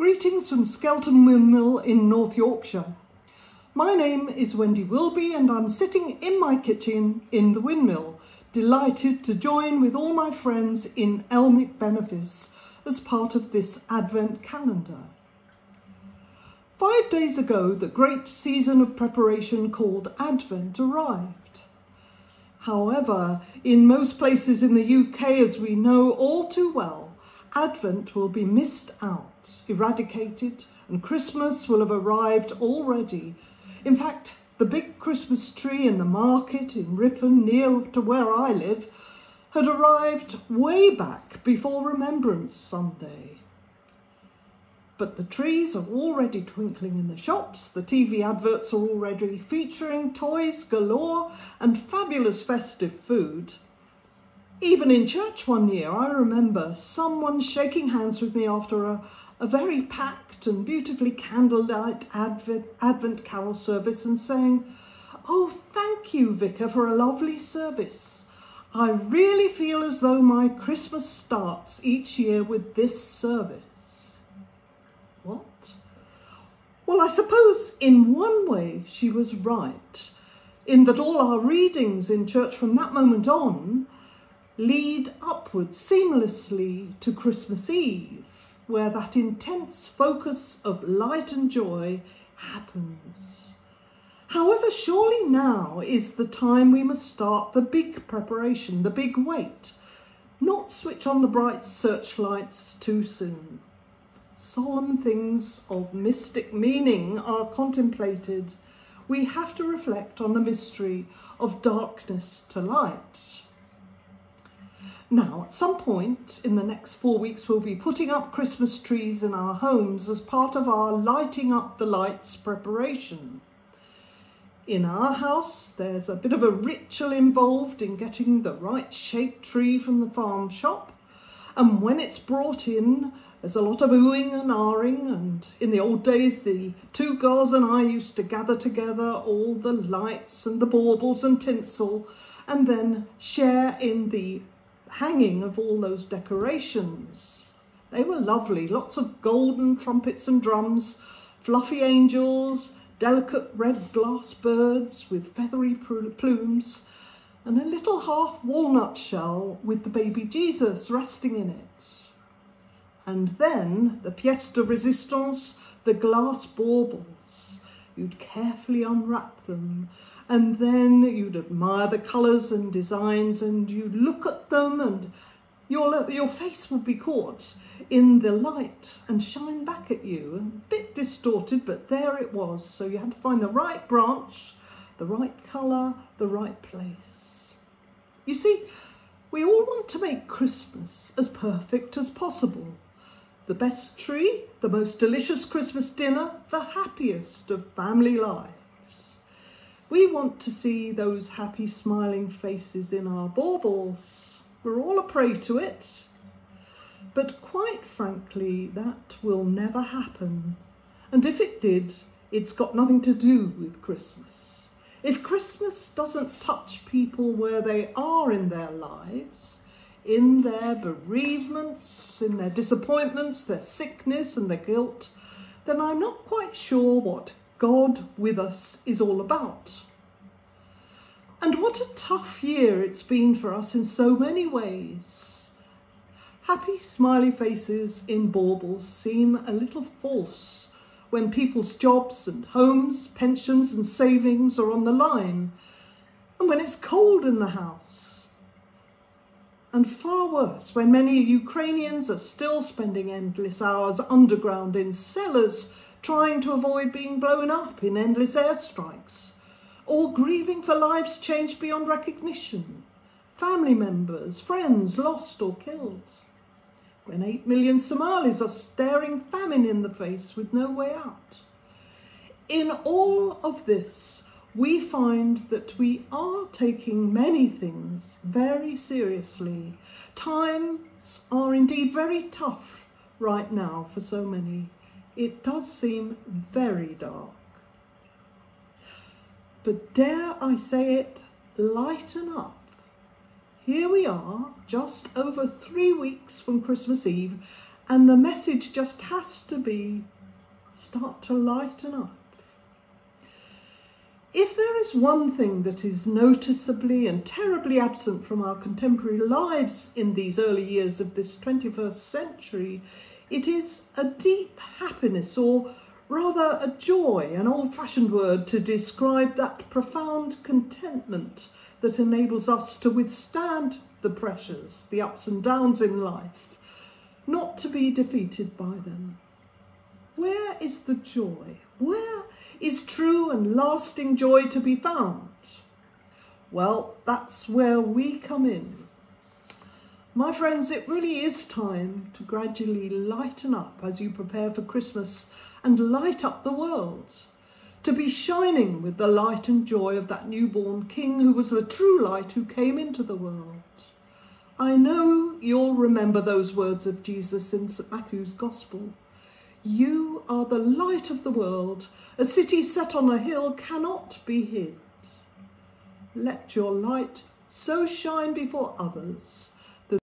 Greetings from Skelton Windmill in North Yorkshire. My name is Wendy Wilby and I'm sitting in my kitchen in the windmill, delighted to join with all my friends in Elmick Benefice as part of this Advent calendar. 5 days ago, the great season of preparation called Advent arrived. However, in most places in the UK, as we know all too well, Advent will be missed out, eradicated, and Christmas will have arrived already. In fact, the big Christmas tree in the market in Ripon, near to where I live, had arrived way back before Remembrance Sunday. But the trees are already twinkling in the shops, the TV adverts are already featuring toys galore and fabulous festive food. Even in church one year, I remember someone shaking hands with me after a very packed and beautifully candlelight Advent carol service and saying, "Oh, thank you, Vicar, for a lovely service. I really feel as though my Christmas starts each year with this service." What? Well, I suppose in one way she was right, in that all our readings in church from that moment on lead upwards seamlessly to Christmas Eve, where that intense focus of light and joy happens. However, surely now is the time we must start the big preparation, the big wait, not switch on the bright searchlights too soon. Solemn things of mystic meaning are contemplated. We have to reflect on the mystery of darkness to light. Now, at some point in the next 4 weeks, we'll be putting up Christmas trees in our homes as part of our lighting up the lights preparation. In our house, there's a bit of a ritual involved in getting the right shaped tree from the farm shop. And when it's brought in, there's a lot of oohing and ahhing. And in the old days, the two girls and I used to gather together all the lights and the baubles and tinsel and then share in the hanging of all those decorations. They were lovely, lots of golden trumpets and drums, fluffy angels, delicate red glass birds with feathery plumes, and a little half walnut shell with the baby Jesus resting in it. And then the pièce de résistance, the glass baubles. You'd carefully unwrap them, and then you'd admire the colours and designs, and you'd look at them, and your face would be caught in the light and shine back at you. A bit distorted, but there it was. So you had to find the right branch, the right colour, the right place. You see, we all want to make Christmas as perfect as possible. The best tree, the most delicious Christmas dinner, the happiest of family lives. We want to see those happy smiling faces in our baubles. We're all a prey to it. But quite frankly, that will never happen. And if it did, it's got nothing to do with Christmas. If Christmas doesn't touch people where they are in their lives, in their bereavements, in their disappointments, their sickness and their guilt, then I'm not quite sure what God with us is all about. And what a tough year it's been for us in so many ways. Happy smiley faces in baubles seem a little false when people's jobs and homes, pensions and savings are on the line, and when it's cold in the house. And far worse, when many Ukrainians are still spending endless hours underground in cellars, trying to avoid being blown up in endless airstrikes, or grieving for lives changed beyond recognition, family members, friends lost or killed. When 8 million Somalis are staring famine in the face with no way out. In all of this, we find that we are taking many things very seriously. Times are indeed very tough right now for so many. It does seem very dark. But dare I say it, lighten up. Here we are, just over 3 weeks from Christmas Eve, And the message just has to be, start to lighten up. If there is one thing that is noticeably and terribly absent from our contemporary lives in these early years of this 21st century, it is a deep happiness, or rather a joy, an old-fashioned word to describe that profound contentment that enables us to withstand the pressures, the ups and downs in life, not to be defeated by them. Where is the joy? Where is true and lasting joy to be found? Well, that's where we come in. My friends, it really is time to gradually lighten up as you prepare for Christmas and light up the world, to be shining with the light and joy of that newborn King who was the true light who came into the world. I know you'll remember those words of Jesus in St. Matthew's Gospel. You are the light of the world. A city set on a hill cannot be hid. Let your light so shine before others